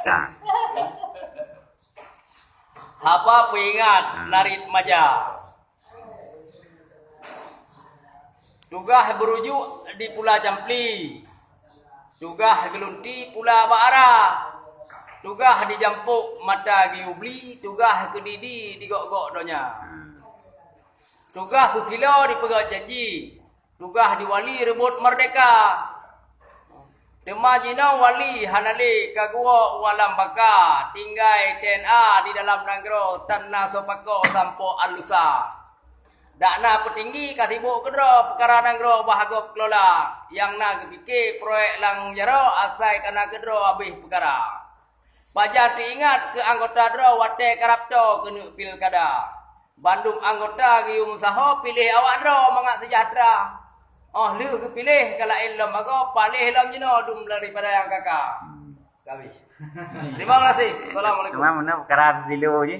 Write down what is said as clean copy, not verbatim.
Nah, Apa peingat narit maja? Tugah berujuk di Pula Jampli. Tugah gelunti Pula Baara. Tugah di Jampuk mata giubli. Tugah kedidi di gok-gok donya. Tugah sufilo di pegat janji. Tugah di wali rebut merdeka. Demajina wali hanali kagua walam baka tinggai TNA di dalam nagro tanah sopako sampo alusa. Dakna petinggi katibu kedro perkara nagro bahagop kelola yang nak fikir proyek lang jaro asai kana kedro habis perkara. Pajar diingat ke anggota dro wate karapto kenu pilkada. Bandung anggota gium saho pilih awak dro mangat sejahtera. Oh, lu kepilih kalau ilmu aku palih ilmu jino dum daripada yang kakak. Kami. Terima kasih. Assalamualaikum. cuma mana perkara dulu je.